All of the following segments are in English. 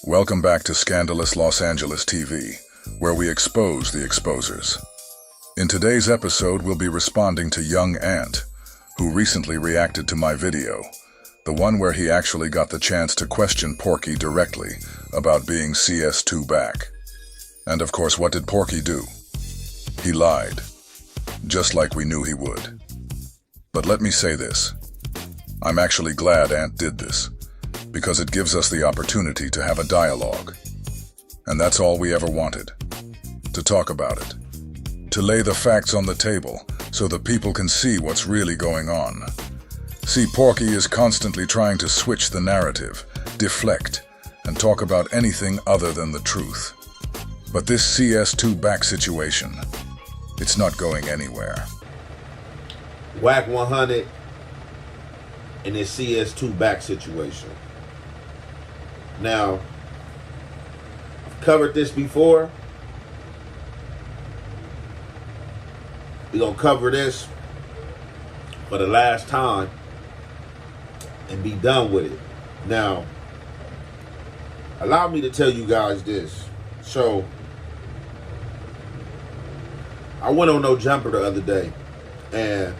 Welcome back to Scandalous Los Angeles TV, where we expose the exposers. In today's episode, we'll be responding to Young Ant, who recently reacted to my video, the one where he actually got the chance to question Porky directly about being CS2 back. And of course, what did Porky do? He lied, just like we knew he would. But let me say this, I'm actually glad Ant did this, because it gives us the opportunity to have a dialogue. And that's all we ever wanted, to talk about it, to lay the facts on the table so that people can see what's really going on. See, Porky is constantly trying to switch the narrative, deflect, and talk about anything other than the truth. But this CS2 back situation, it's not going anywhere. Wack100 in this CS2 back situation. Now, I've covered this before. We're going to cover this for the last time and be done with it. Now, allow me to tell you guys this. So, I went on No Jumper the other day, and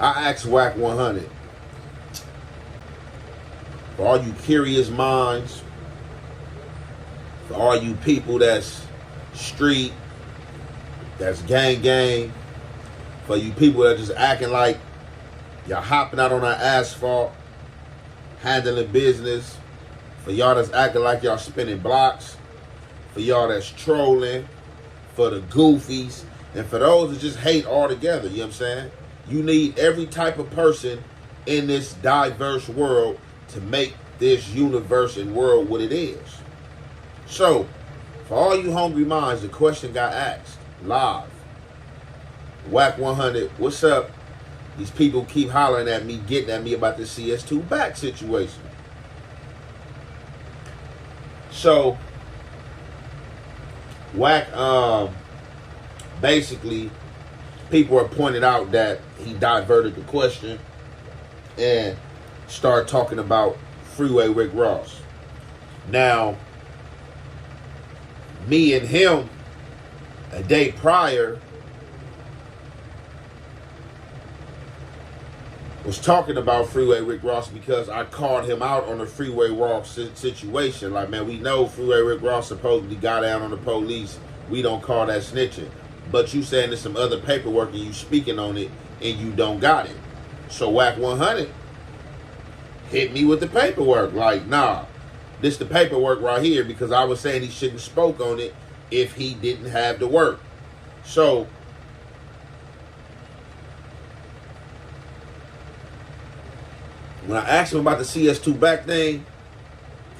I asked Wack100, for all you curious minds, for all you people that's street, that's gang, for you people that just acting like y'all hopping out on that asphalt, handling business, for y'all that's acting like y'all spinning blocks, for y'all that's trolling, for the goofies, and for those that just hate altogether, you know what I'm saying? You need every type of person in this diverse world to make this universe and world what it is. So, for all you hungry minds, the question got asked live. Wack100, what's up? These people keep hollering at me, getting at me about the CS2 back situation. So, Wack, basically, people are pointed out that he diverted the question and started talking about Freeway Rick Ross. Now, me and him, a day prior, was talking about Freeway Rick Ross because I called him out on the Freeway Ross situation. Like, man, we know Freeway Rick Ross supposedly got down on the police. We don't call that snitching. But you saying there's some other paperwork and you speaking on it and you don't got it. So Wack100 hit me with the paperwork. Like, nah, this the paperwork right here, because I was saying he shouldn't spoke on it if he didn't have the work. So when I asked him about the CS2 back thing,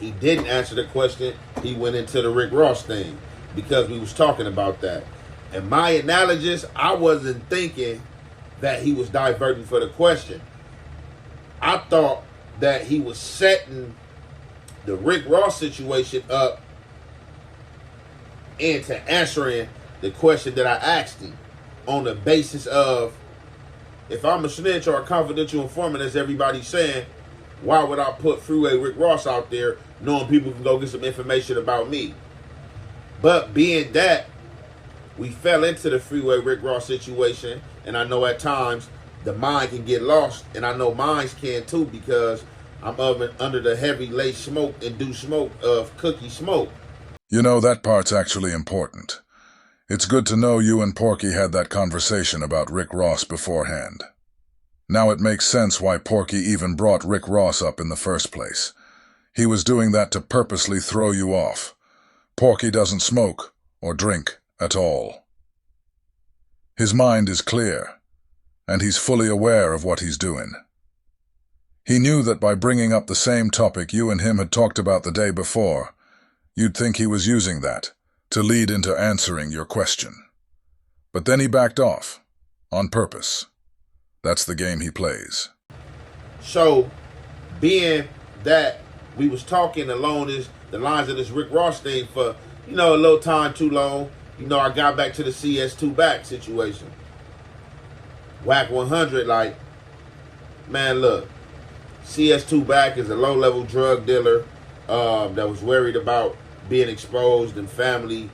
he didn't answer the question. He went into the Rick Ross thing because we was talking about that. And my analogist, I wasn't thinking that he was diverting for the question. I thought that he was setting the Rick Ross situation up into answering the question that I asked him on the basis of, if I'm a snitch or a confidential informant, as everybody's saying, why would I put Freeway Rick Ross out there knowing people can go get some information about me? But being that we fell into the Freeway Rick Ross situation, and I know at times the mind can get lost, and I know minds can too, because I'm under the heavy lace smoke and do smoke of cookie smoke. You know, that part's actually important. It's good to know you and Porky had that conversation about Rick Ross beforehand. Now it makes sense why Porky even brought Rick Ross up in the first place. He was doing that to purposely throw you off. Porky doesn't smoke or drink at all. His mind is clear, and he's fully aware of what he's doing. He knew that by bringing up the same topic you and him had talked about the day before, you'd think he was using that to lead into answering your question. But then he backed off, on purpose. That's the game he plays. So, being that we was talking along the lines of this Rick Ross thing for, a little time too long, I got back to the CS2 back situation. Wack100, like, Man, look, CS2 Back is a low-level drug dealer that was worried about being exposed and family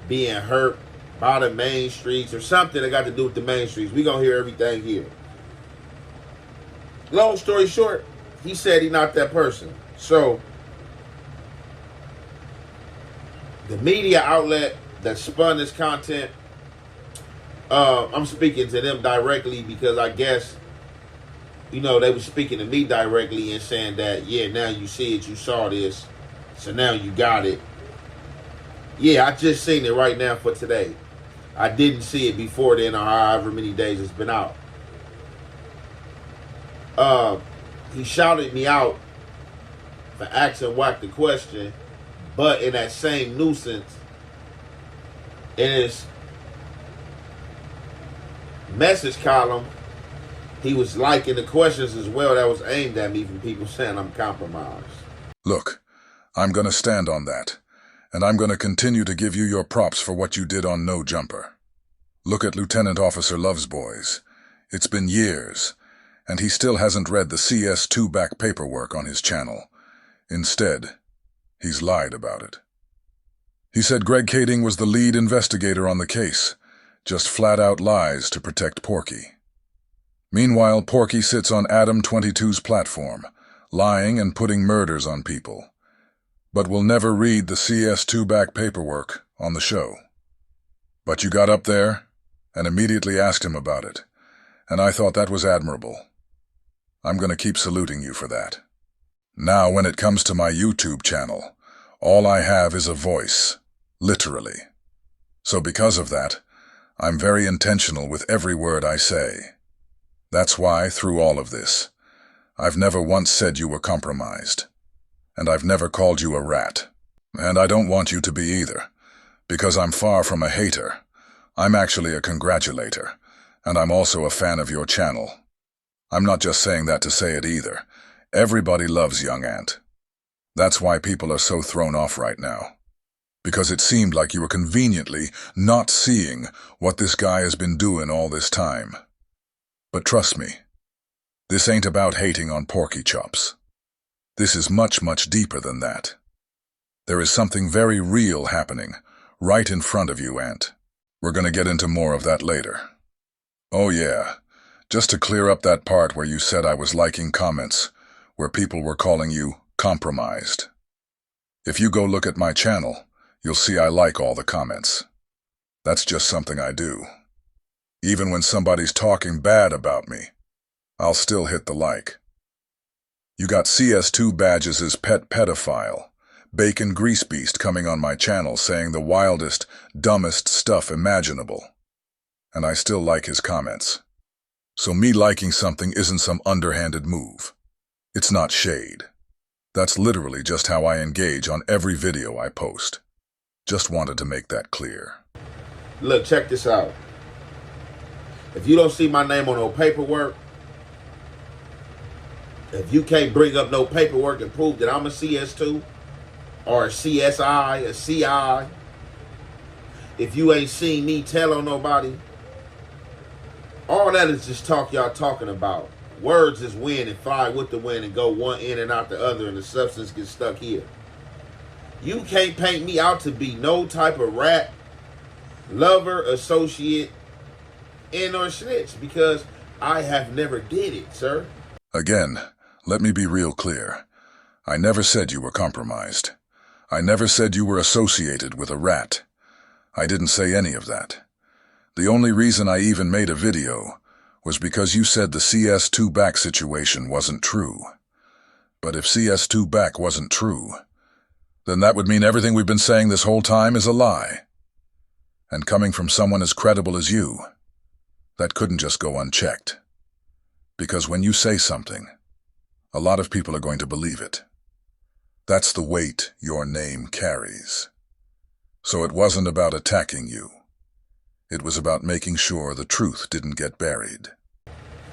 being hurt by the main streets or something that got to do with the main streets. We gonna hear everything here. Long story short, he said he not that person. So the media outlet that spun this content, I'm speaking to them directly because I guess, you know, they were speaking to me directly and saying that, yeah, now you see it, you saw this, so now you got it. Yeah, I just seen it right now for today. I didn't see it before then or however many days it's been out. He shouted me out for asking Wack the question, but in that same nuisance, in his message column, he was liking the questions as well that was aimed at me from people saying I'm compromised. Look, I'm gonna stand on that, and I'm gonna continue to give you your props for what you did on No Jumper. Look at Lieutenant Officer Love's boys. It's been years, and he still hasn't read the CS2 Back paperwork on his channel. Instead, he's lied about it. He said Greg Kading was the lead investigator on the case, just flat-out lies to protect Porky. Meanwhile, Porky sits on Adam 22's platform, lying and putting murders on people, but will never read the CS2 Back paperwork on the show. But you got up there and immediately asked him about it, and I thought that was admirable. I'm going to keep saluting you for that. Now, when it comes to my YouTube channel, all I have is a voice, literally. So because of that, I'm very intentional with every word I say. That's why, through all of this, I've never once said you were compromised. And I've never called you a rat. And I don't want you to be either, because I'm far from a hater. I'm actually a congratulator, and I'm also a fan of your channel. I'm not just saying that to say it either. Everybody loves Young Ant. That's why people are so thrown off right now. Because it seemed like you were conveniently not seeing what this guy has been doing all this time. But trust me, this ain't about hating on Porky Chops. This is much, much deeper than that. There is something very real happening right in front of you, Ant. We're gonna get into more of that later. Oh yeah, just to clear up that part where you said I was liking comments, where people were calling you compromised. If you go look at my channel, you'll see I like all the comments. That's just something I do. Even when somebody's talking bad about me, I'll still hit the like. You got CS2 Badges' pet pedophile, Bacon Greasebeast, coming on my channel saying the wildest, dumbest stuff imaginable. And I still like his comments. So me liking something isn't some underhanded move. It's not shade. That's literally just how I engage on every video I post. Just wanted to make that clear. Look, check this out. If you don't see my name on no paperwork, if you can't bring up no paperwork and prove that I'm a CS2 or a CSI, a CI, if you ain't seen me tell on nobody, all that is just talk y'all talking about. Words is wind and fly with the wind and go one in and out the other and the substance gets stuck here. You can't paint me out to be no type of rat, lover, associate, and or snitch because I have never did it, sir. Again, let me be real clear. I never said you were compromised. I never said you were associated with a rat. I didn't say any of that. The only reason I even made a video was because you said the CS2 Back situation wasn't true. But if CS2 Back wasn't true, then that would mean everything we've been saying this whole time is a lie. And coming from someone as credible as you, that couldn't just go unchecked. Because when you say something, a lot of people are going to believe it. That's the weight your name carries. So it wasn't about attacking you. It was about making sure the truth didn't get buried.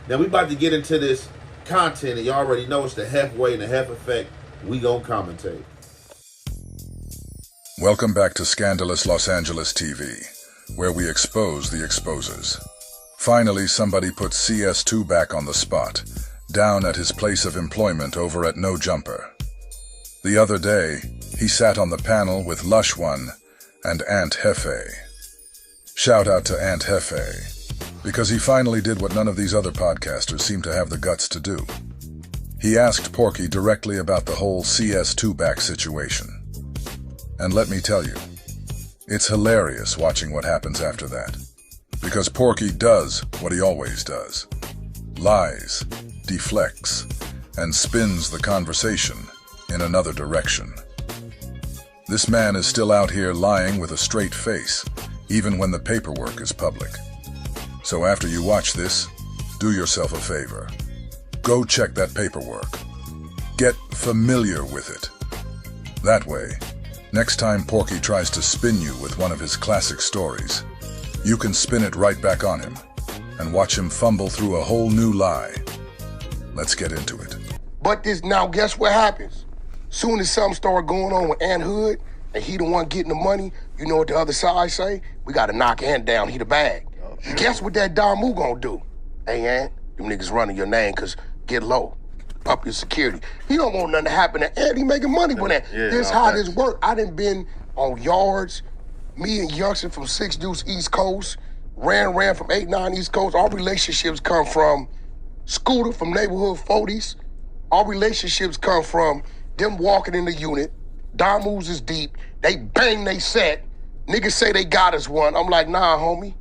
Now we about to get into this content and you already know it's the halfway and the half effect. We gonna commentate. Welcome back to Scandalous Los Angeles TV, where we expose the exposers. Finally, somebody put CS2 Back on the spot, down at his place of employment over at No Jumper. The other day, he sat on the panel with Lush One and Aunt Jefe. Shout out to Aunt Jefe, because he finally did what none of these other podcasters seem to have the guts to do. He asked Porky directly about the whole CS2 back situation. And let me tell you, it's hilarious watching what happens after that. Because Porky does what he always does. Lies, deflects, and spins the conversation in another direction. This man is still out here lying with a straight face, even when the paperwork is public. So after you watch this, do yourself a favor. Go check that paperwork. Get familiar with it. That way, next time Porky tries to spin you with one of his classic stories, you can spin it right back on him and watch him fumble through a whole new lie. Let's get into it. But now guess what happens? Soon as something start going on with Ant Hood and he the one getting the money, you know what the other side say? We gotta knock Ant down, he the bag. Oh, sure. Guess what that Damu gonna do? Hey Ant, them niggas running your name, cause get low. Up your security. He don't want nothing to happen to Ant. He making money with that. Yeah, this how this work. I done been on yards. Me and Youngster from 6 Deuce East Coast. Ran from 8-9 East Coast. Our relationships come from Scooter from neighborhood 40s. Our relationships come from them walking in the unit. Don moves is deep. They bang they set. Niggas say they got us one. I'm like, nah, homie.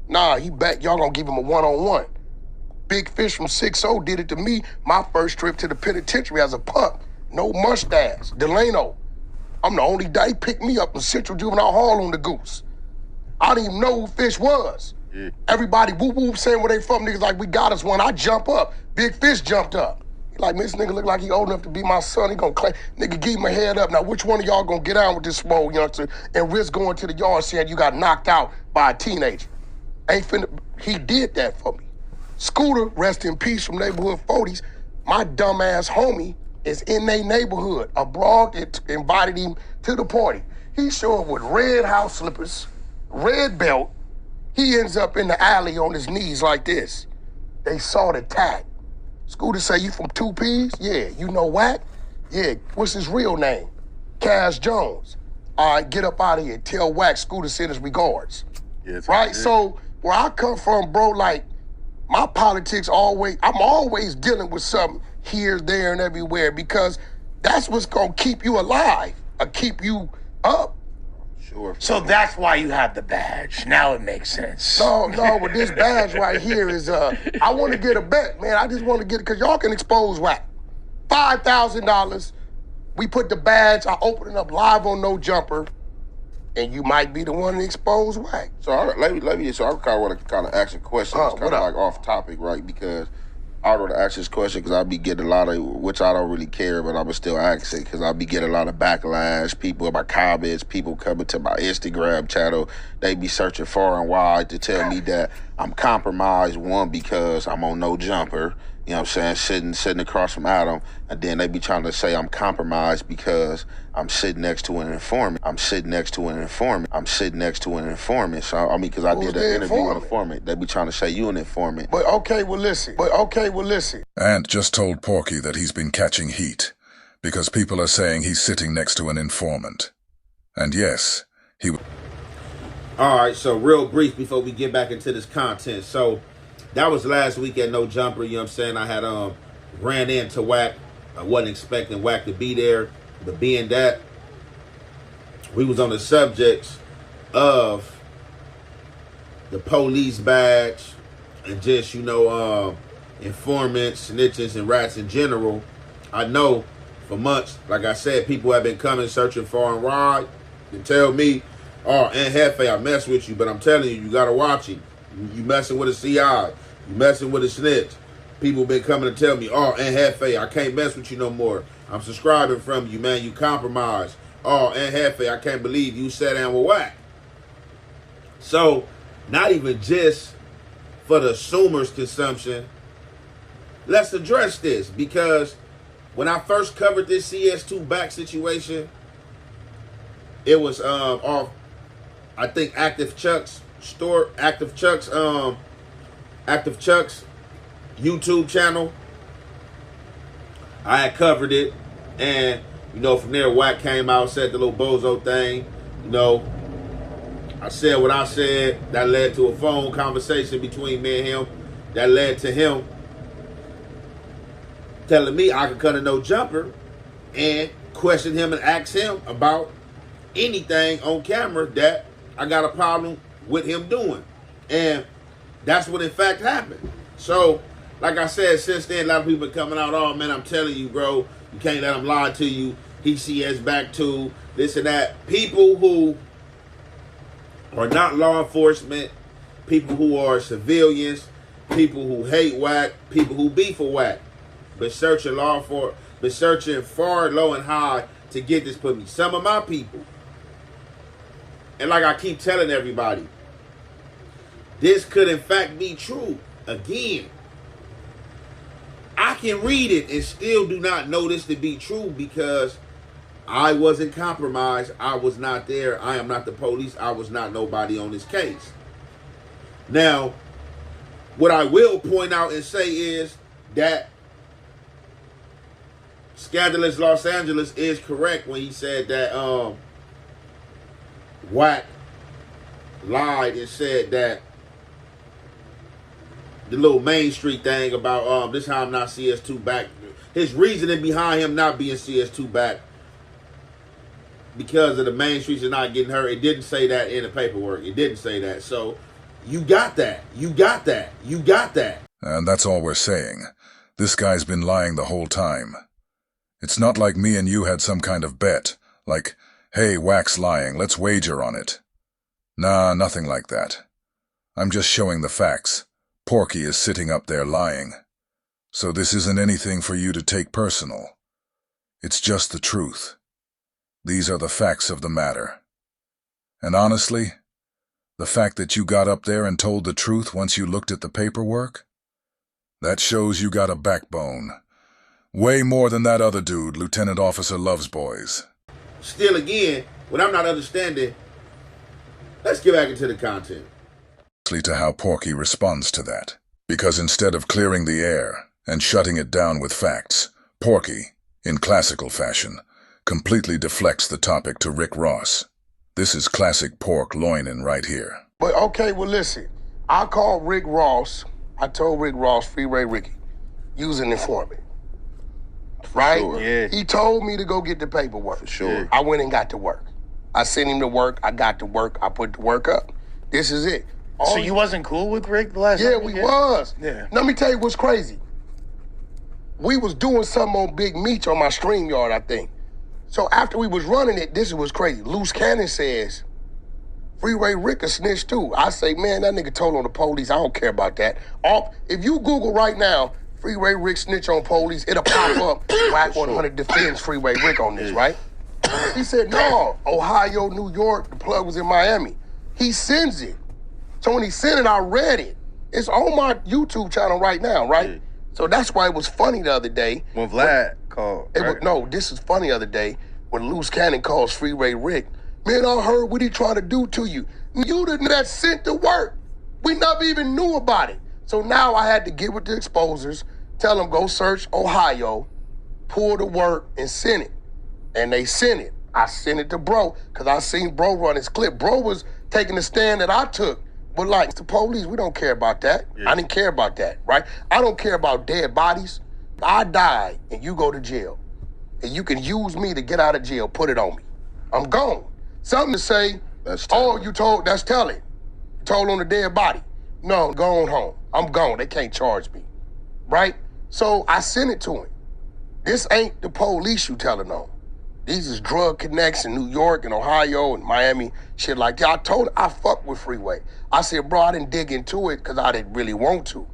Nah, he bet y'all gonna give him a one-on-one. Big Fish from 6-0 did it to me my first trip to the penitentiary as a pup. No mustache. Delano. I'm the only guy. He picked me up in Central Juvenile Hall on the Goose. I didn't even know who Fish was. Yeah. Everybody whoop saying where they from. Niggas like, we got us one. I jump up. Big Fish jumped up. He like, man, this nigga look like he old enough to be my son. He gonna claim. Nigga, give my head up. Now, which one of y'all gonna get on with this small youngster and risk going to the yard saying you got knocked out by a teenager? Ain't finna. He did that for me. Scooter, rest in peace, from neighborhood 40s. My dumbass homie is in their neighborhood. A broad that invited him to the party. He showed up with red house slippers, red belt. He ends up in the alley on his knees like this. They saw the tag. Scooter say, you from 2Ps? Yeah. You know Wack? Yeah. What's his real name? Cash Jones. All right, get up out of here. Tell Wack Scooter send his regards. Yeah, right? So where I come from, bro, like, my politics I'm always dealing with something here, there, and everywhere because that's what's gonna keep you alive or keep you up. Sure. So that's why you have the badge. Now it makes sense. No, but this badge right here is, I want to get a bet, man. I just want to get it because y'all can expose Wack. $5,000. We put the badge, I open it up live on No Jumper, and you might be the one to expose Wack. So I kind of want to ask a question. It's kind of like off topic, right? Because I want to ask this question because I be getting a lot of, which I don't really care, but I'm still ask it because I be getting a lot of backlash. People in my comments, people coming to my Instagram channel, they be searching far and wide to tell me that I'm compromised, one, because I'm on No Jumper, you know what I'm saying, sitting across from Adam, and then they be trying to say I'm compromised because I'm sitting next to an informant. So, I mean, because I did an interview with an informant. They be trying to say you an informant. But okay, well, listen. Ant just told Porky that he's been catching heat because people are saying he's sitting next to an informant. And yes, he... All right, so real brief before we get back into this content. So that was last week at No Jumper, you know what I'm saying? I had ran into Wack. I wasn't expecting Wack to be there, but being that we was on the subjects of the police badge and just, you know, informants, snitches, and rats in general. I know for months, like I said, people have been coming searching far and wide to tell me, oh, Aunt Jefe, I mess with you, but I'm telling you, you gotta watch him. You messing with a CI, you messing with a snitch. People been coming to tell me, oh, Aunt Jefe, I can't mess with you no more. I'm subscribing from you, man, you compromised. Oh, Aunt Jefe, I can't believe you sat down with Wack. So, not even just for the consumer's consumption, let's address this, because when I first covered this CS2 back situation, it was off, I think, Active Chuck's YouTube channel. I had covered it, and you know, from there, Wack came out, said the little bozo thing. You know, I said what I said. That led to a phone conversation between me and him. That led to him telling me I could cut a no jumper and question him and ask him about anything on camera that I got a problem with him doing. And that's what in fact happened. So, like I said, since then, a lot of people are coming out, oh man, I'm telling you, bro, you can't let him lie to you. He CS back to this and that. People who are not law enforcement, people who are civilians, people who hate Wack, people who beef for Wack, been searching far, low, and high to get this put me. Some of my people. And like I keep telling everybody, this could in fact be true. Again, I can read it and still do not know this to be true because I wasn't compromised. I was not there. I am not the police. I was not nobody on this case. Now, what I will point out and say is that Scandalous Los Angeles is correct when he said that Wack lied and said that the little Main Street thing about this how I'm not CS2 back. His reasoning behind him not being CS2 back because of the Main Streets are not getting hurt. It didn't say that in the paperwork. It didn't say that. So you got that. You got that. You got that. And that's all we're saying. This guy's been lying the whole time. It's not like me and you had some kind of bet, like, hey, Wack's lying, let's wager on it. Nah, nothing like that. I'm just showing the facts. Porky is sitting up there lying. So this isn't anything for you to take personal. It's just the truth. These are the facts of the matter. And honestly, the fact that you got up there and told the truth once you looked at the paperwork, that shows you got a backbone. Way more than that other dude, Lieutenant Officer Loves Boys. Still again, what I'm not understanding, let's get back into the content. To how Porky responds to that. Because instead of clearing the air and shutting it down with facts, Porky, in classical fashion, completely deflects the topic to Rick Ross. This is classic pork loinin' right here. But okay, well listen, I called Rick Ross. I told Rick Ross, Freeway Ricky, use an informant. Right? Sure. Yeah. He told me to go get the paperwork. For sure. I went and got to work. I sent him to work. I got to work. I put the work up. This is it. So you wasn't cool with Rick the last time? Yeah, we was. Yeah. Let me tell you what's crazy. We was doing something on Big Meech on my StreamYard, I think. So after we was running it, this is what's crazy. Loose Cannon says, Freeway Rick a snitch too. I say, man, that nigga told on the police. I don't care about that. If you Google right now, Freeway Rick snitch on police, it'll pop up. Wack100 defends Freeway Rick on this, right? He said, no, Ohio, New York, the plug was in Miami. He sends it. So when he sent it, I read it. It's on my YouTube channel right now, right? Yeah. So that's why it was funny the other day. When Vlad called. Right? No, this is funny the other day when Loose Cannon calls Freeway Rick. Man, I heard what he trying to do to you. You the that sent the work. We never even knew about it. So now I had to get with the exposers, tell them go search Ohio, pull the work, and send it. And they sent it. I sent it to Bro, because I seen Bro run his clip. Bro was taking the stand that I took. But like, the police, we don't care about that. Yeah. I didn't care about that, right? I don't care about dead bodies. I die and you go to jail. And you can use me to get out of jail, put it on me. I'm gone. Something to say, That's telling. that's telling. You told on the dead body. No, going home. I'm gone. They can't charge me, right? So I sent it to him. This ain't the police you telling on. These is drug connects in New York and Ohio and Miami, shit like that. I told him I fuck with Freeway. I said, bro, I didn't dig into it because I didn't really want to.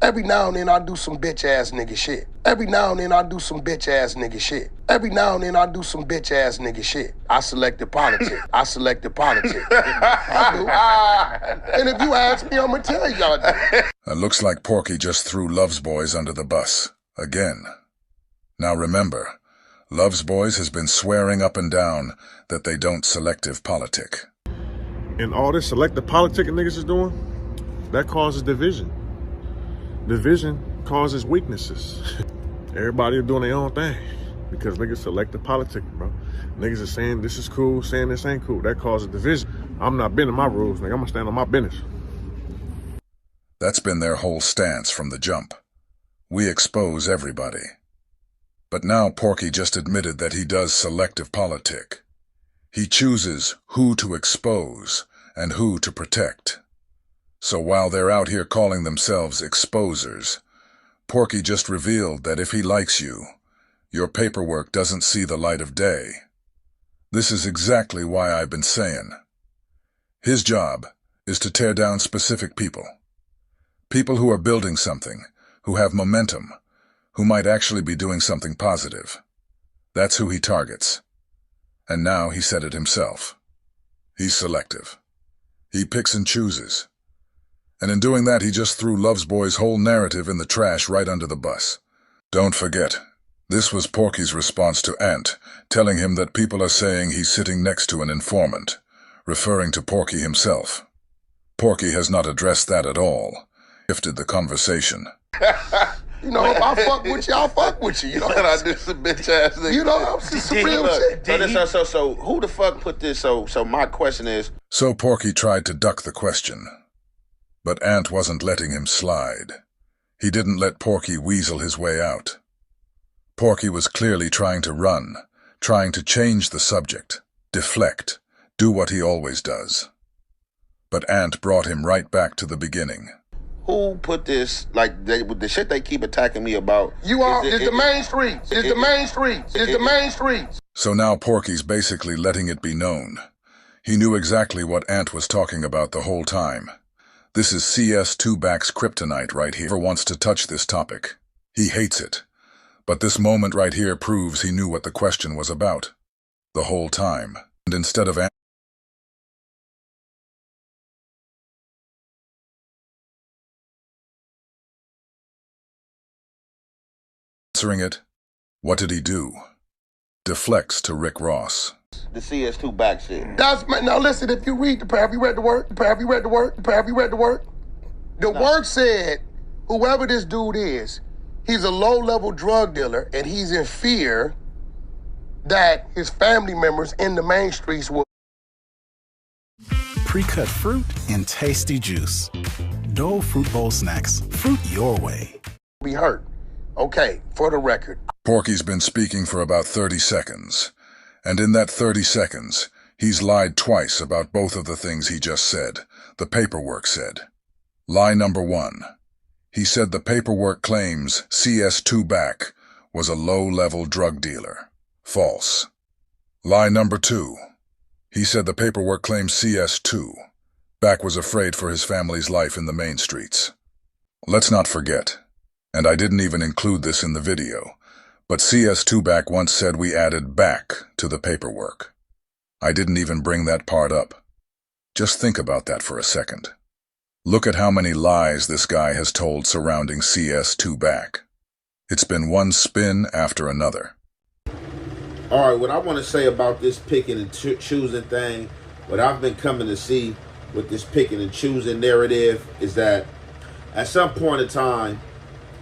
Every now and then I do some bitch ass nigga shit. Every now and then I do some bitch ass nigga shit. Every now and then I do some bitch ass nigga shit. I selected politics. I selected politics. I do. And if you ask me, I'm gonna tell y'all that. It looks like Porky just threw Loves Boys under the bus. Again. Now remember, Loves Boys has been swearing up and down that they don't selective politic. And all this selective politic niggas is doing, that causes division. Division causes weaknesses. Everybody is doing their own thing because niggas selective politicking, bro. Niggas is saying this is cool, saying this ain't cool. That causes division. I'm not bending my rules, nigga. I'm gonna stand on my business. That's been their whole stance from the jump. We expose everybody. But now Porky just admitted that he does selective politic. He chooses who to expose and who to protect. So while they're out here calling themselves exposers, Porky just revealed that if he likes you, your paperwork doesn't see the light of day. This is exactly why I've been saying. His job is to tear down specific people. People who are building something, who have momentum, who might actually be doing something positive. That's who he targets. And now he said it himself. He's selective. He picks and chooses. And in doing that, he just threw Love's Boy's whole narrative in the trash right under the bus. Don't forget, this was Porky's response to Ant, telling him that people are saying he's sitting next to an informant, referring to Porky himself. Porky has not addressed that at all. Shifted the conversation. You know, if I fuck with you, I'll fuck with you. You know, And I do some bitch ass nigga. you know, I'm just some real shit. So who the fuck put this? So my question is. So Porky tried to duck the question. But Ant wasn't letting him slide. He didn't let Porky weasel his way out. Porky was clearly trying to run, trying to change the subject, deflect, do what he always does. But Ant brought him right back to the beginning. Who put this, like, the shit they keep attacking me about? You are, it's the main streets. It's the main streets. It's the main streets. So now Porky's basically letting it be known. He knew exactly what Ant was talking about the whole time. This is CS2-back's kryptonite right here. Never wants to touch this topic. He hates it. But this moment right here proves he knew what the question was about. The whole time. And instead of answering it, what did he do? Deflects to Rick Ross. The CS2 back shit. That's now listen, if you read the paragraph, you read the work, the paragraph, you read the work, the paragraph, you read the work. The work said, whoever this dude is, he's a low-level drug dealer, and he's in fear that his family members in the main streets will Pre-cut fruit and tasty juice. Dole Fruit Bowl snacks. Fruit your way. be hurt. Okay, for the record. Porky's been speaking for about 30 seconds. And in that 30 seconds, he's lied twice about both of the things he just said, the paperwork said. Lie number 1. He said the paperwork claims CS2 Back was a low-level drug dealer. False. Lie number 2. He said the paperwork claims CS2 Back was afraid for his family's life in the main streets. Let's not forget, and I didn't even include this in the video, but CS2 Back once said we added back to the paperwork. I didn't even bring that part up. Just think about that for a second. Look at how many lies this guy has told surrounding CS2 Back. It's been one spin after another. All right, what I want to say about this picking and choosing thing, what I've been coming to see with this picking and choosing narrative is that at some point in time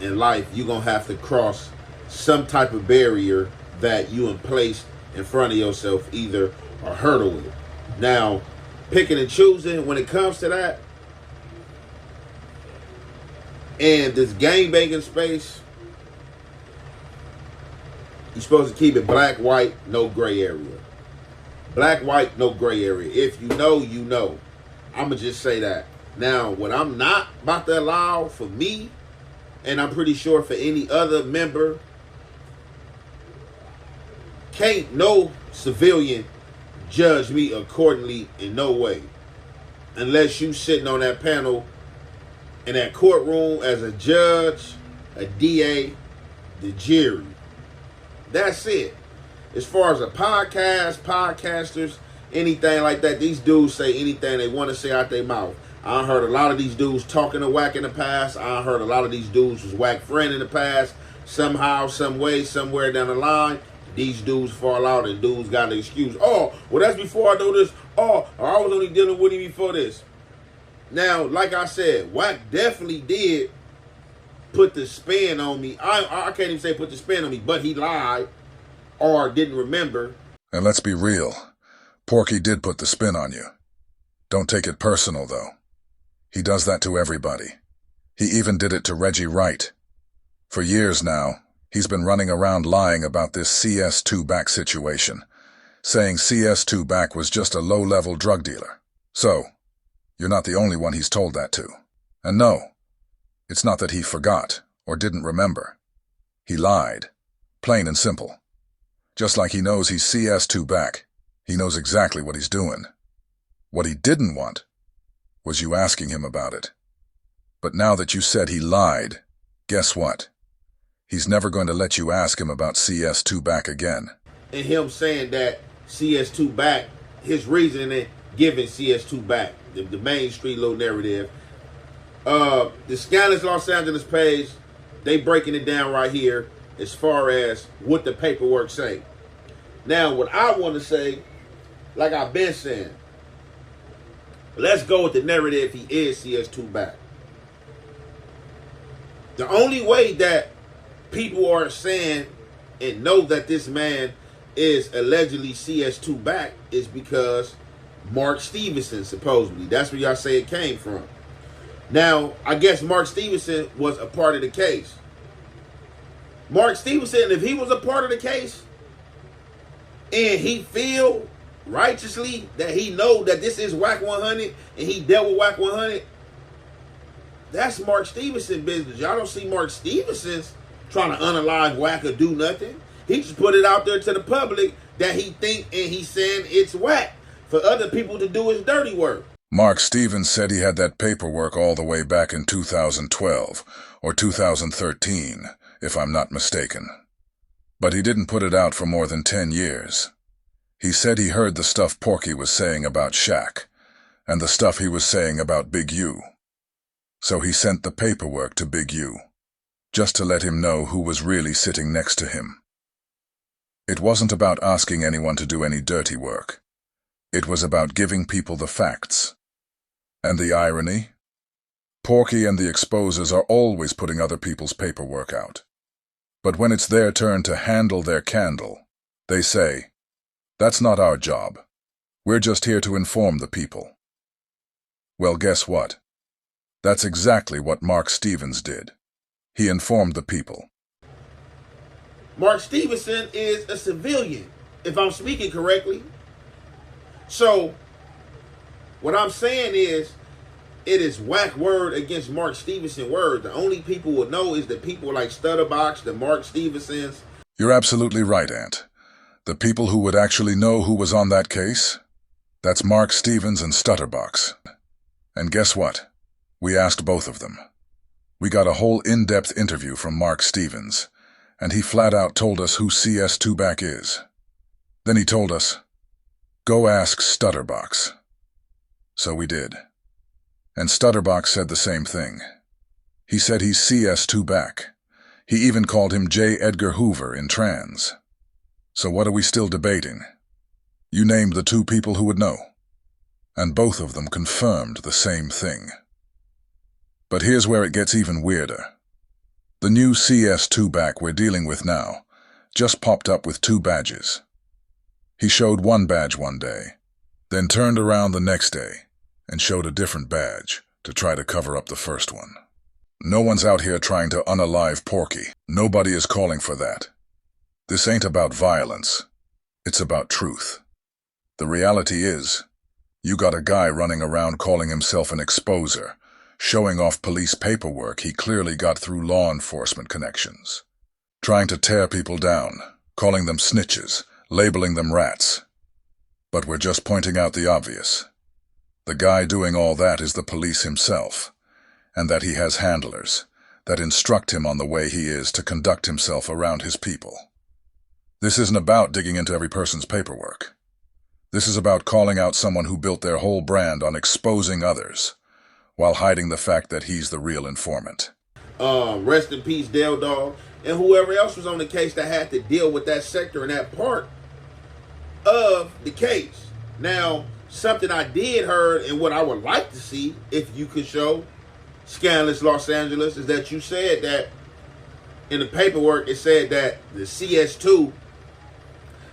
in life, you're going to have to cross some type of barrier that you placed in front of yourself, either a hurdle with. Now, picking and choosing, when it comes to that, and this gangbanging space, you're supposed to keep it black, white, no gray area. Black, white, no gray area. If you know, you know. I'm going to just say that. Now, what I'm not about to allow for me, and I'm pretty sure for any other member, can't no civilian judge me accordingly in no way. Unless you sitting on that panel in that courtroom as a judge, a DA, the jury. That's it. As far as a podcast, podcasters, anything like that, these dudes say anything they want to say out their mouth. I heard a lot of these dudes talking to Wack in the past. I heard a lot of these dudes was Wack friend in the past. Somehow, some way, somewhere down the line, these dudes fall out and dudes got an excuse. Oh, well, that's before I know this. Oh, I was only dealing with him before this. Now, like I said, Wack definitely did put the spin on me. I can't even say put the spin on me, but he lied or didn't remember. And let's be real. Porky did put the spin on you. Don't take it personal, though. He does that to everybody. He even did it to Reggie Wright. For years now, he's been running around lying about this CS2 Back situation, saying CS2 Back was just a low-level drug dealer. So, you're not the only one he's told that to. And no, it's not that he forgot or didn't remember. He lied, plain and simple. Just like he knows he's CS2 Back, he knows exactly what he's doing. What he didn't want was you asking him about it. But now that you said he lied, guess what? He's never going to let you ask him about CS2 Back again. And him saying that CS2 Back, his reasoning giving CS2 Back, the main street little narrative. The Scandalous Los Angeles page, they breaking it down right here as far as what the paperwork say. Now, what I want to say, like I've been saying, let's go with the narrative he is CS2 Back. The only way that people are saying and know that this man is allegedly CS2 Back is because Mark Stevenson, supposedly. That's where y'all say it came from. Now, I guess Mark Stevenson was a part of the case. Mark Stevenson, if he was a part of the case, and he feel righteously that he know that this is Wack100 and he dealt with Wack100, that's Mark Stevenson business. Y'all don't see Mark Stevenson's trying to unalive Wack or do nothing. He just put it out there to the public that he think and he's saying it's Wack for other people to do his dirty work. Mark Stevens said he had that paperwork all the way back in 2012 or 2013, if I'm not mistaken. But he didn't put it out for more than 10 years. He said he heard the stuff Porky was saying about Shaq and the stuff he was saying about Big U. So he sent the paperwork to Big U, just to let him know who was really sitting next to him. It wasn't about asking anyone to do any dirty work. It was about giving people the facts. And the irony? Porky and the exposers are always putting other people's paperwork out. But when it's their turn to handle their candle, they say, "That's not our job. We're just here to inform the people." Well, guess what? That's exactly what Mark Stevens did. He informed the people. Mark Stevenson is a civilian, if I'm speaking correctly. So, what I'm saying is, it is Wack word against Mark Stevenson word. The only people would know is the people like Stutterbox, the Mark Stevensons. You're absolutely right, Ant. The people who would actually know who was on that case? That's Mark Stevens and Stutterbox. And guess what? We asked both of them. We got a whole in-depth interview from Mark Stevens, and he flat out told us who CS2 Back is. Then he told us, "Go ask Stutterbox." So we did. And Stutterbox said the same thing. He said he's CS2 Back. He even called him J. Edgar Hoover in trans. So what are we still debating? You named the two people who would know, and both of them confirmed the same thing. But here's where it gets even weirder. The new CS2 Back we're dealing with now just popped up with 2 badges. He showed one badge one day, then turned around the next day and showed a different badge to try to cover up the first one. No one's out here trying to unalive Porky. Nobody is calling for that. This ain't about violence. It's about truth. The reality is, you got a guy running around calling himself an exposer, showing off police paperwork he clearly got through law enforcement connections, trying to tear people down, calling them snitches, labeling them rats. But we're just pointing out the obvious. The guy doing all that is the police himself, and that he has handlers that instruct him on the way he is to conduct himself around his people. This isn't about digging into every person's paperwork. This is about calling out someone who built their whole brand on exposing others, while hiding the fact that he's the real informant. Rest in peace, Dale Dog, and whoever else was on the case that had to deal with that sector and that part of the case. Now, something I did heard and what I would like to see, if you could show Scandalous Los Angeles, is that you said that in the paperwork it said that the CS2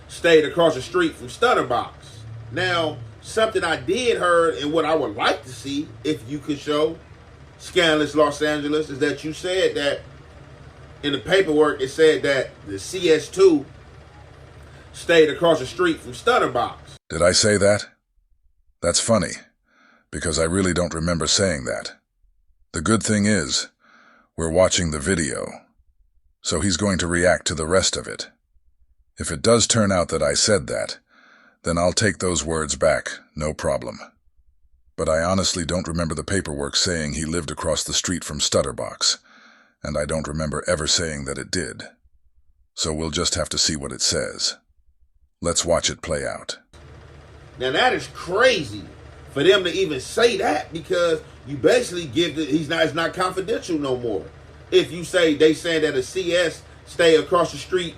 stayed across the street from Stutterbox. Now, something I did heard and what I would like to see, if you could show, Scandalous Los Angeles, is that you said that in the paperwork it said that the CS2 stayed across the street from Stutterbox. Did I say that? That's funny, because I really don't remember saying that. The good thing is, we're watching the video, so he's going to react to the rest of it. If it does turn out that I said that, then I'll take those words back, no problem. But I honestly don't remember the paperwork saying he lived across the street from Stutterbox, and I don't remember ever saying that it did. So we'll just have to see what it says. Let's watch it play out. Now that is crazy for them to even say that, because you basically give it's not confidential no more. If you say they saying that a CS stay across the street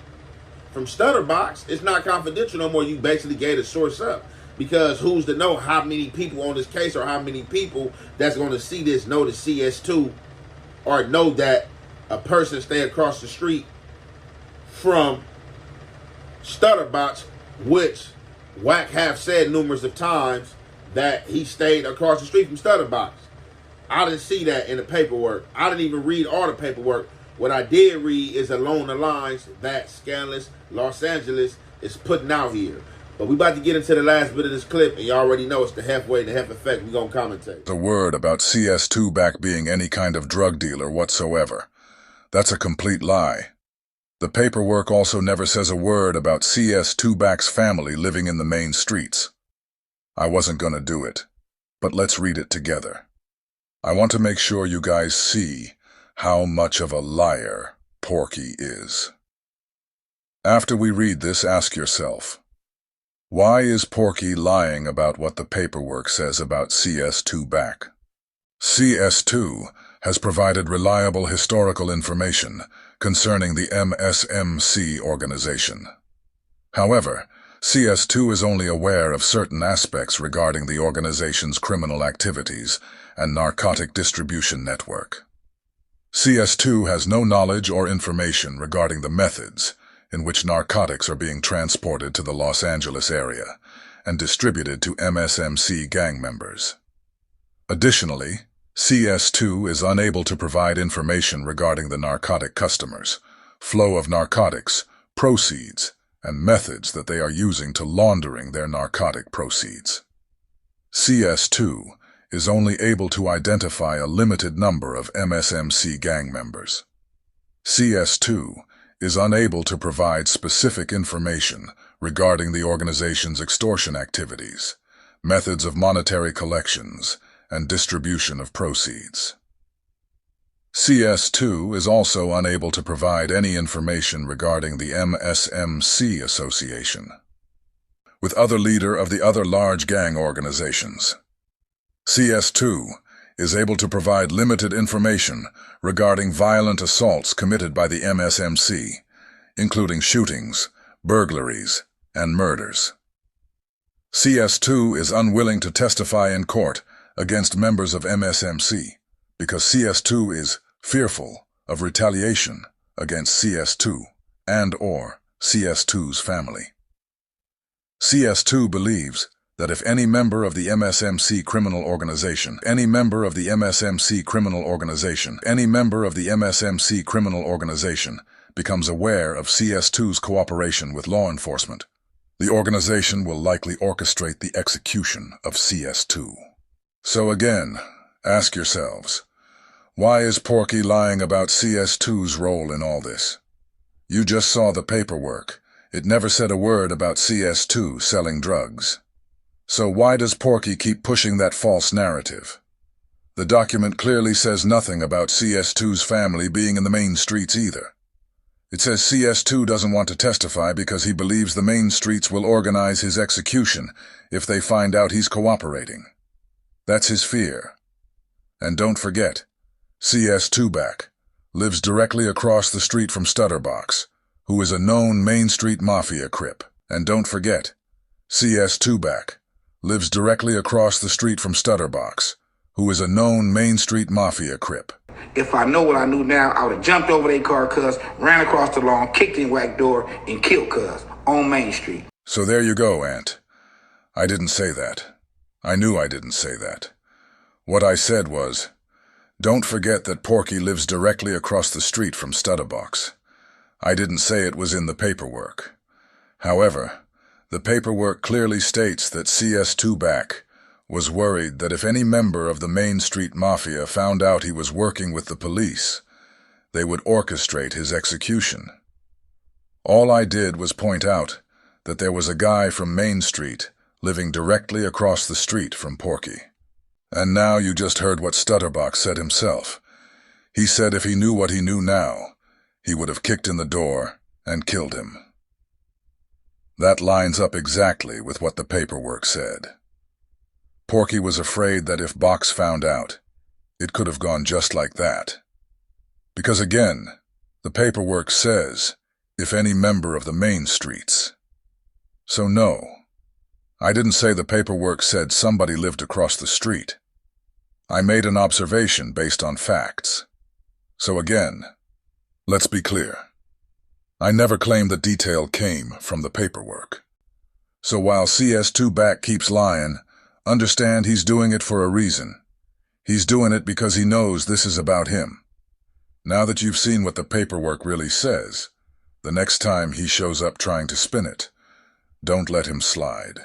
from Stutterbox, it's not confidential no more. You basically gave the source up, because who's to know how many people on this case or how many people that's going to see this know the CS2 or know that a person stay across the street from Stutterbox, which Wack have said numerous of times that he stayed across the street from Stutterbox. I didn't see that in the paperwork. I didn't even read all the paperwork. What I did read is along the lines that Scandalous Los Angeles is putting out here. But we about to get into the last bit of this clip, and you already know it's the halfway and the half effect. We're going to commentate. The word about CS2 back being any kind of drug dealer whatsoever. That's a complete lie. The paperwork also never says a word about CS2 back's family living in the main streets. I wasn't gonna do it, but let's read it together. I want to make sure you guys see how much of a liar Porky is. After we read this, ask yourself, why is Porky lying about what the paperwork says about CS2 back? CS2 has provided reliable historical information concerning the MSMC organization. However, CS2 is only aware of certain aspects regarding the organization's criminal activities and narcotic distribution network. CS2 has no knowledge or information regarding the methods in which narcotics are being transported to the Los Angeles area and distributed to MSMC gang members. Additionally, CS2 is unable to provide information regarding the narcotic customers, flow of narcotics, proceeds, and methods that they are using to laundering their narcotic proceeds. CS2 is only able to identify a limited number of MSMC gang members. CS2 is unable to provide specific information regarding the organization's extortion activities, methods of monetary collections, and distribution of proceeds. CS2 is also unable to provide any information regarding the MSMC association with other leader of the other large gang organizations. CS2 is able to provide limited information regarding violent assaults committed by the MSMC, including shootings, burglaries, and murders. CS2 is unwilling to testify in court against members of MSMC because CS2 is fearful of retaliation against CS2 and/or CS2's family. CS2 believes that if any member of the MSMC criminal organization becomes aware of CS2's cooperation with law enforcement, the organization will likely orchestrate the execution of CS2. So again, ask yourselves, why is Porky lying about CS2's role in all this? You just saw the paperwork. It never said a word about CS2 selling drugs. So why does Porky keep pushing that false narrative? The document clearly says nothing about CS2's family being in the main streets either. It says CS2 doesn't want to testify because he believes the main streets will organize his execution if they find out he's cooperating. That's his fear. And don't forget, CS2 back lives directly across the street from Stutterbox, who is a known Main Street Mafia Crip. And don't forget, CS2 back lives directly across the street from Stutterbox, who is a known Main Street Mafia Crip. If I know what I knew now, I would have jumped over their car, cuz, ran across the lawn, kicked in Wack door, and killed cuz on Main Street. So there you go, Ant. I didn't say that. I knew I didn't say that. What I said was, don't forget that Porky lives directly across the street from Stutterbox. I didn't say it was in the paperwork. However, the paperwork clearly states that CS2 Back was worried that if any member of the Main Street Mafia found out he was working with the police, they would orchestrate his execution. All I did was point out that there was a guy from Main Street living directly across the street from Porky. And now you just heard what Stutterbox said himself. He said if he knew what he knew now, he would have kicked in the door and killed him. That lines up exactly with what the paperwork said. Porky was afraid that if Box found out, it could have gone just like that. Because again, the paperwork says, if any member of the Main Streets. So no, I didn't say the paperwork said somebody lived across the street. I made an observation based on facts. So again, let's be clear. I never claimed the detail came from the paperwork. So while CS2 Back keeps lying, understand he's doing it for a reason. He's doing it because he knows this is about him. Now that you've seen what the paperwork really says, the next time he shows up trying to spin it, don't let him slide.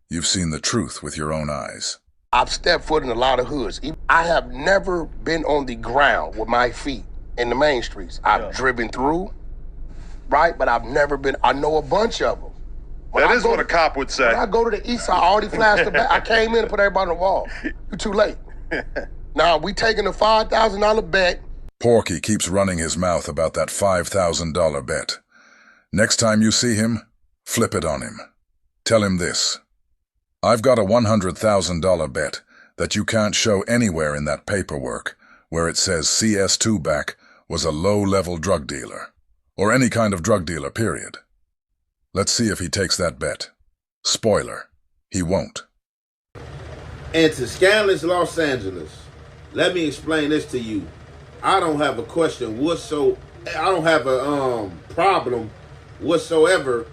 You've seen the truth with your own eyes. I've stepped foot in a lot of hoods. I have never been on the ground with my feet in the main streets. I've driven through, right? But I've never been, I know a bunch of them. That is what a cop would say. When I go to the east side, I already flashed the back. I came in and put everybody on the wall. You're too late. Now, we taking a $5,000 bet. Porky keeps running his mouth about that $5,000 bet. Next time you see him, flip it on him. Tell him this. I've got a $100,000 bet that you can't show anywhere in that paperwork where it says CS2 Back was a low-level drug dealer, or any kind of drug dealer, period. Let's see if he takes that bet. Spoiler, he won't. And to scandalous Los Angeles, let me explain this to you. I don't have a question whatsoever. I don't have a problem whatsoever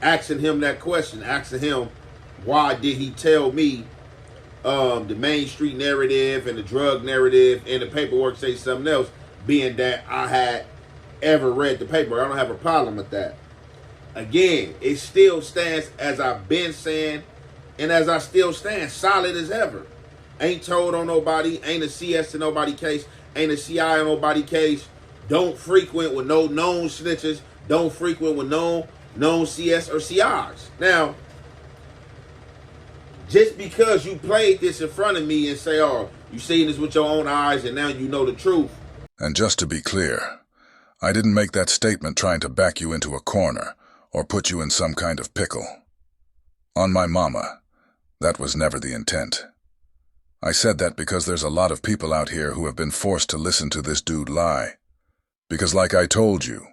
asking him that question, asking him why did he tell me the Main Street narrative and the drug narrative and the paperwork say something else, being that I had ever read the paper. I don't have a problem with that. Again, it still stands as I've been saying, and as I still stand, solid as ever. Ain't told on nobody, ain't a CS to nobody case, ain't a CI on nobody case. Don't frequent with no known snitches. Don't frequent with known CS or CIs. Now, just because you played this in front of me and say, oh, you seen this with your own eyes and now you know the truth. And just to be clear, I didn't make that statement trying to back you into a corner or put you in some kind of pickle. On my mama, that was never the intent. I said that because there's a lot of people out here who have been forced to listen to this dude lie. Because like I told you,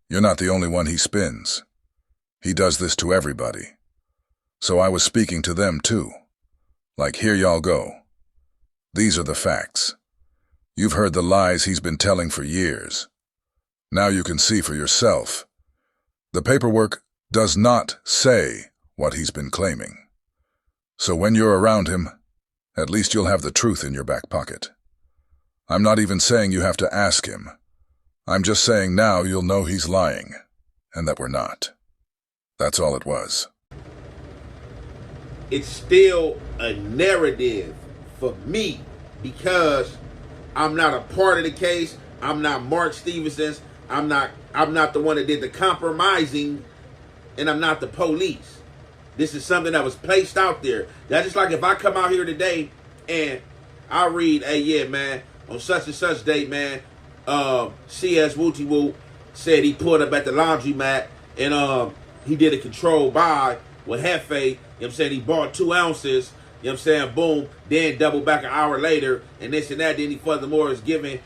you're not the only one he spins. He does this to everybody. So I was speaking to them too. Like, here y'all go. These are the facts. You've heard the lies he's been telling for years. Now you can see for yourself. The paperwork does not say what he's been claiming. So when you're around him, at least you'll have the truth in your back pocket. I'm not even saying you have to ask him. I'm just saying now you'll know he's lying, and that we're not. That's all it was. It's still a narrative for me because I'm not a part of the case. I'm not Mark Stevenson's. I'm not the one that did the compromising, and I'm not the police. This is something that was placed out there. That's just like if I come out here today and I read, hey, yeah, man, on such and such date, man, CS Wooty Woo said he pulled up at the laundromat and he did a control buy with Jefe. You know what I'm saying? He bought 2 ounces. You know what I'm saying? Boom. Then double back an hour later and this and that. Then he furthermore is giving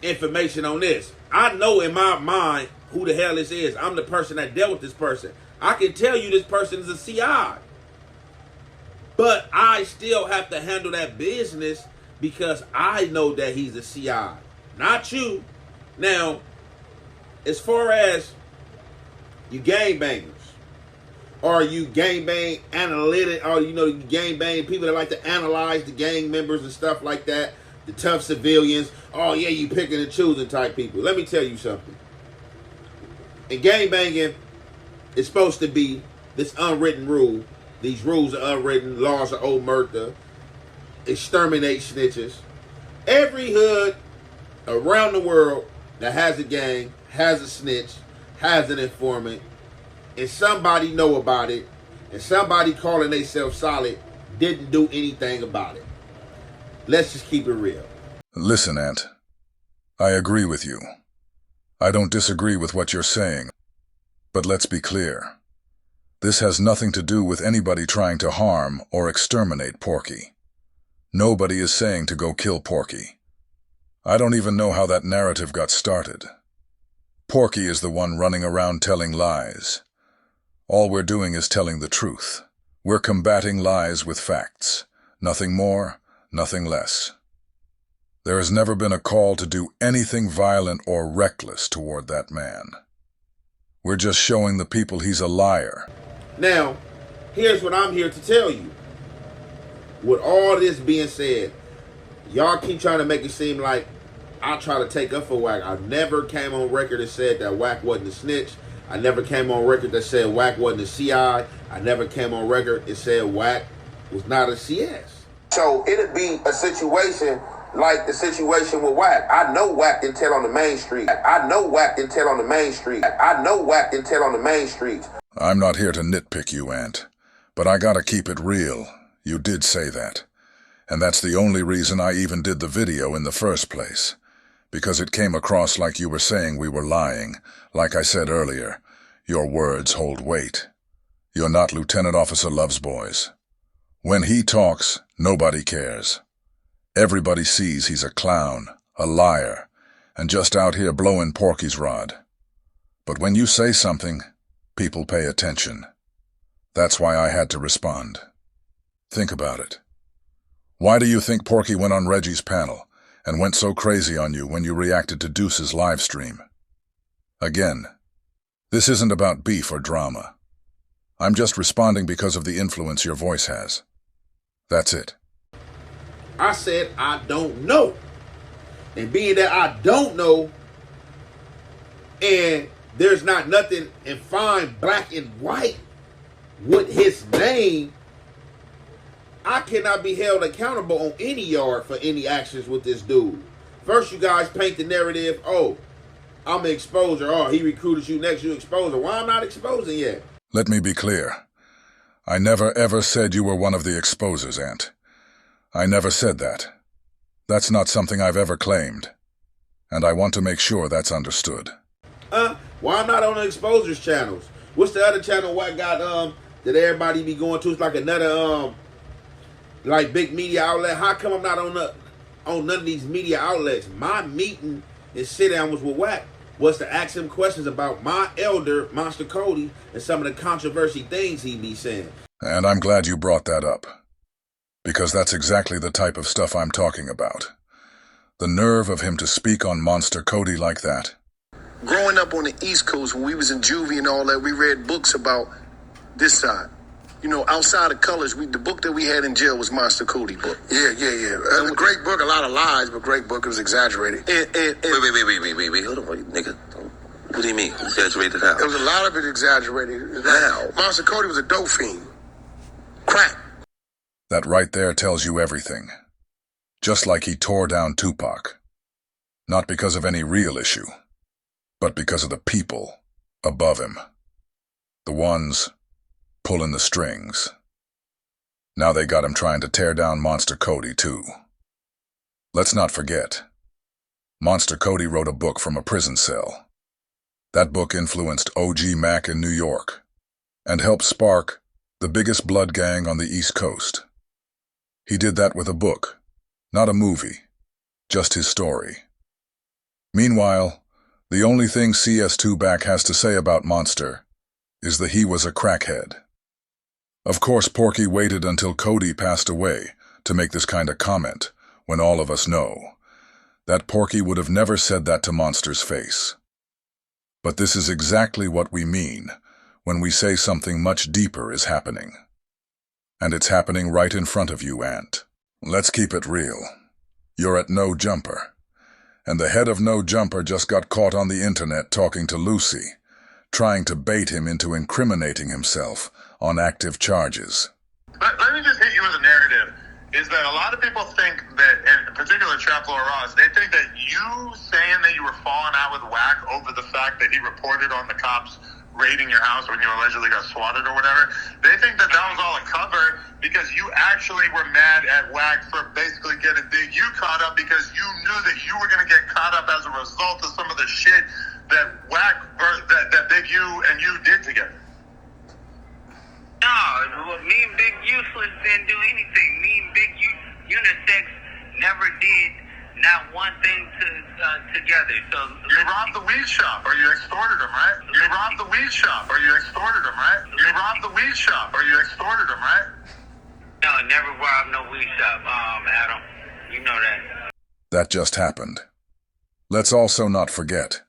information on this. I know in my mind who the hell this is. I'm the person that dealt with this person. I can tell you this person is a CI. But I still have to handle that business because I know that he's a CI, not you. Now, as far as you gangbangers, or you gangbang analytic, or you gangbang people that like to analyze the gang members and stuff like that, the tough civilians, oh yeah, you picking and choosing type people. Let me tell you something. In gangbanging, it's supposed to be this unwritten rule. These rules are unwritten, laws are old murder, exterminate snitches. Every hood around the world that has a gang, has a snitch, has an informant, and somebody know about it, and somebody calling themselves solid didn't do anything about it. Let's just keep it real. Listen, Ant. I agree with you. I don't disagree with what you're saying. But let's be clear. This has nothing to do with anybody trying to harm or exterminate Porky. Nobody is saying to go kill Porky. I don't even know how that narrative got started. Porky is the one running around telling lies. All we're doing is telling the truth. We're combating lies with facts. Nothing more, nothing less. There has never been a call to do anything violent or reckless toward that man. We're just showing the people he's a liar. Now, here's what I'm here to tell you. With all this being said, y'all keep trying to make it seem like I try to take up for Wack. I never came on record and said that Wack wasn't a snitch. I never came on record that said Wack wasn't a CI. I never came on record and said Wack was not a CS. So it'd be a situation like the situation with Wack. I know Wack didn't tell on the main street. I know Wack didn't tell on the main street. I know Wack didn't tell on the main streets. I'm not here to nitpick you, Ant, but I gotta keep it real. You did say that. And that's the only reason I even did the video in the first place. Because it came across like you were saying we were lying. Like I said earlier, your words hold weight. You're not Lieutenant Officer Love's boys. When he talks, nobody cares. Everybody sees he's a clown, a liar, and just out here blowing Porky's rod. But when you say something, people pay attention. That's why I had to respond. Think about it. Why do you think Porky went on Reggie's panel and went so crazy on you when you reacted to Deuce's live stream? Again, this isn't about beef or drama. I'm just responding because of the influence your voice has. That's it. I said I don't know. And being that I don't know, and there's not nothing in fine black and white with his name, I cannot be held accountable on any yard for any actions with this dude. First, you guys paint the narrative, oh, I'm an exposer. Oh, he recruited you, next you exposer. Why I'm not exposing yet? Let me be clear. I never ever said you were one of the exposers, Ant. I never said that. That's not something I've ever claimed. And I want to make sure that's understood. Why I'm not on the exposers channels? What's the other channel Wack got that everybody be going to? It's like another like big media outlet. How come I'm not on none of these media outlets? My meeting and sit down was with Wack was to ask him questions about my elder, Monster Cody, and some of the controversy things he be saying. And I'm glad you brought that up. Because that's exactly the type of stuff I'm talking about. The nerve of him to speak on Monster Cody like that. Growing up on the East Coast, when we was in juvie and all that, we read books about this side. You know, outside of colors, the book that we had in jail was Monster Cody book. Yeah. It was a great book, a lot of lies, but great book. It was exaggerated. Wait, hold on, nigga. What do you mean? Exaggerated how? It was a lot of it exaggerated. How? Monster Cody was a dope fiend. Crack. That right there tells you everything. Just like he tore down Tupac. Not because of any real issue, but because of the people above him. The ones pulling the strings. Now they got him trying to tear down Monster Cody, too. Let's not forget, Monster Cody wrote a book from a prison cell. That book influenced OG Mac in New York and helped spark the biggest blood gang on the East Coast. He did that with a book, not a movie, just his story. Meanwhile, the only thing CS2 Back has to say about Monster is that he was a crackhead. Of course, Porky waited until Cody passed away to make this kind of comment, when all of us know that Porky would have never said that to Monster's face. But this is exactly what we mean when we say something much deeper is happening. And it's happening right in front of you, Ant. Let's keep it real. You're at No Jumper, and the head of No Jumper just got caught on the internet talking to Lucy, trying to bait him into incriminating himself on active charges. Let me just hit you with a narrative. Is that a lot of people think that, in particular Trap Lord Ross, they think that you saying that you were falling out with Wack over the fact that he reported on the cops raiding your house when you allegedly got swatted or whatever, they think that that was all a cover because you actually were mad at Wack for basically getting Big U caught up because you knew that you were going to get caught up as a result of some of the shit that that Big U and you did together. No, me and Big Useless didn't do anything. Me and Big Unisex never did not one thing together. So you robbed the weed shop, or you extorted him, right? You robbed the weed shop, or you extorted him, right? You robbed the weed shop, or you extorted him, right? No, never robbed no weed shop, Adam. You know that. That just happened. Let's also not forget,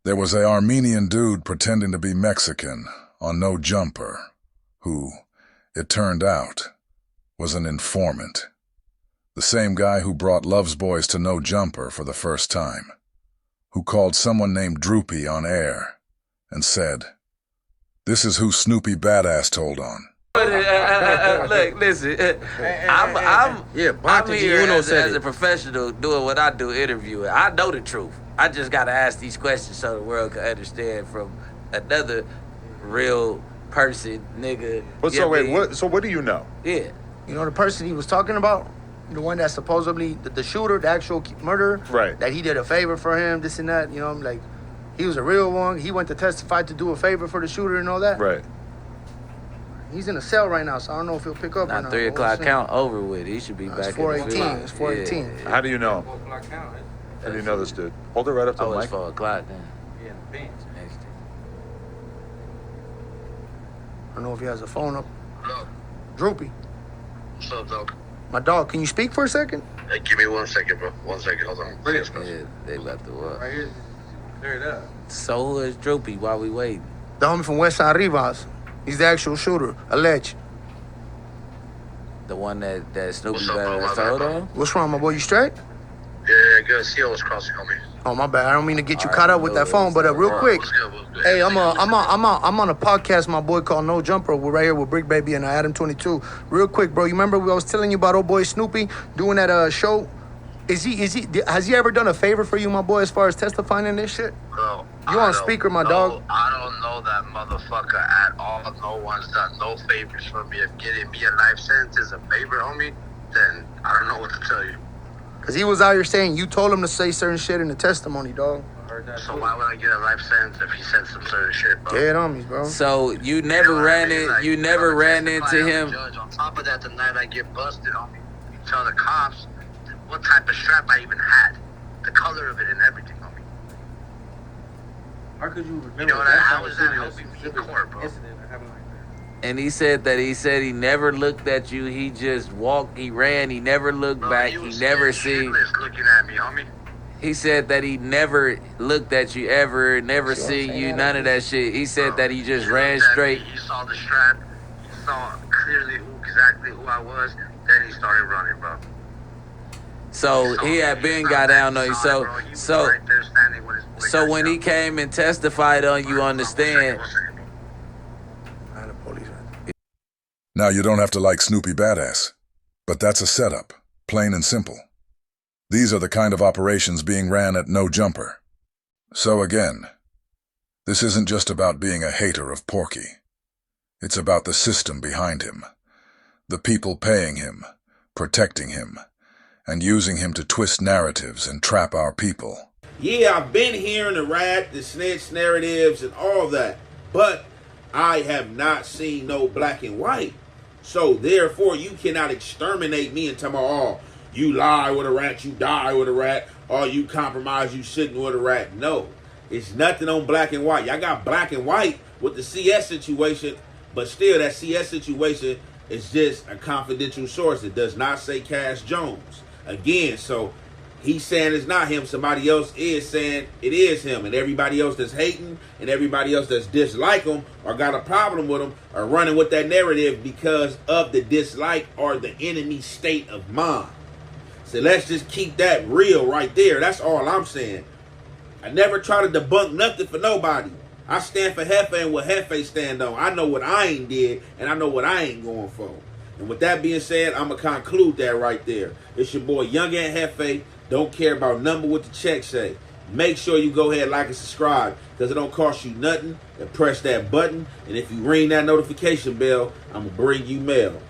there was an Armenian dude pretending to be Mexican on No Jumper, who, it turned out, was an informant. The same guy who brought Love's Boys to No Jumper for the first time, who called someone named Droopy on air and said, "This is who Snoopy Badass told on." Look, listen, I'm here as a professional doing what I do, interviewing. I know the truth. I just got to ask these questions so the world can understand from another real person, nigga. But so wait, what do you know? Yeah. You know the person he was talking about? The one that supposedly, the shooter, the actual murderer? Right. That he did a favor for him, this and that, you know, like, he was a real one. He went to testify to do a favor for the shooter and all that. Right. He's in a cell right now, so I don't know if he'll pick up or not. 3 o'clock count over with. He should be back it's 4:18. It's 4:18. Yeah. How do you know him? How do you know this dude? Hold it right up to the mic. It's 4 o'clock then. Yeah, the bench. I don't know if he has a phone up. Hello. Droopy. What's up, dog? My dog, can you speak for a second? Hey, give me 1 second, bro. 1 second, hold on. Yeah, they about to what? Right here. Clear it up. So who is Droopy while we waiting? The homie from West Side Rivas. He's the actual shooter, alleged. The one that Snoopy Badass told on? What's wrong, my boy? You straight? Yeah, good. CO was crossing, homie. Oh, my bad. I don't mean to get you caught up with that phone, but real quick. What's good? Hey, I'm on a podcast, my boy, called No Jumper. We're right here with Brick Baby and Adam 22. Real quick, bro. You remember I was telling you about old boy Snoopy doing that show? Has he ever done a favor for you, my boy, as far as testifying in this shit? Bro, you on speaker, my dog? I don't know that motherfucker at all. No one's done no favors for me. If getting me a life sentence is a favor, homie, then I don't know what to tell you. Because he was out here saying you told him to say certain shit in the testimony, dog. So why would I get a life sentence if he said some certain shit, bro? Dead on me, bro. So you never ran into him? Judge. On top of that, the night I get busted, homie, you tell the cops what type of strap I even had, the color of it and everything, homie. How could you remember? You know that? How is that helping me in court, bro? And he said he never looked at you. He just walked, he ran, he never looked back, he never seen. Looking at me, homie. He said that he never looked at you ever, never seen you, none of that shit. He said that he just ran straight. He saw the strap, he saw clearly exactly who I was, then he started running, bro. So he had been got down on you. So when he came and testified on you on the stand. Now you don't have to like Snoopy Badass, but that's a setup, plain and simple. These are the kind of operations being ran at No Jumper. So again, this isn't just about being a hater of Porky. It's about the system behind him, the people paying him, protecting him, and using him to twist narratives and trap our people. Yeah, I've been hearing the rat, the snitch narratives, and all that, but I have not seen no black and white. So therefore, you cannot exterminate me and tell me, oh, you lie with a rat, you die with a rat, or you compromise, you sitting with a rat. No, it's nothing on black and white. Y'all got black and white with the CS situation, But still, that CS situation is just a confidential source. It does not say Cash Jones. Again, so he's saying it's not him. Somebody else is saying it is him. And everybody else that's hating and everybody else that's dislike him or got a problem with him are running with that narrative because of the dislike or the enemy state of mind. So let's just keep that real right there. That's all I'm saying. I never try to debunk nothing for nobody. I stand for Jefe and what Jefe stand on. I know what I ain't did, and I know what I ain't going for. And with that being said, I'm going to conclude that right there. It's your boy, Young and Jefe. Don't care about number what the check say. Make sure you go ahead, like, and subscribe, because it don't cost you nothing to press that button. And if you ring that notification bell, I'm going to bring you mail.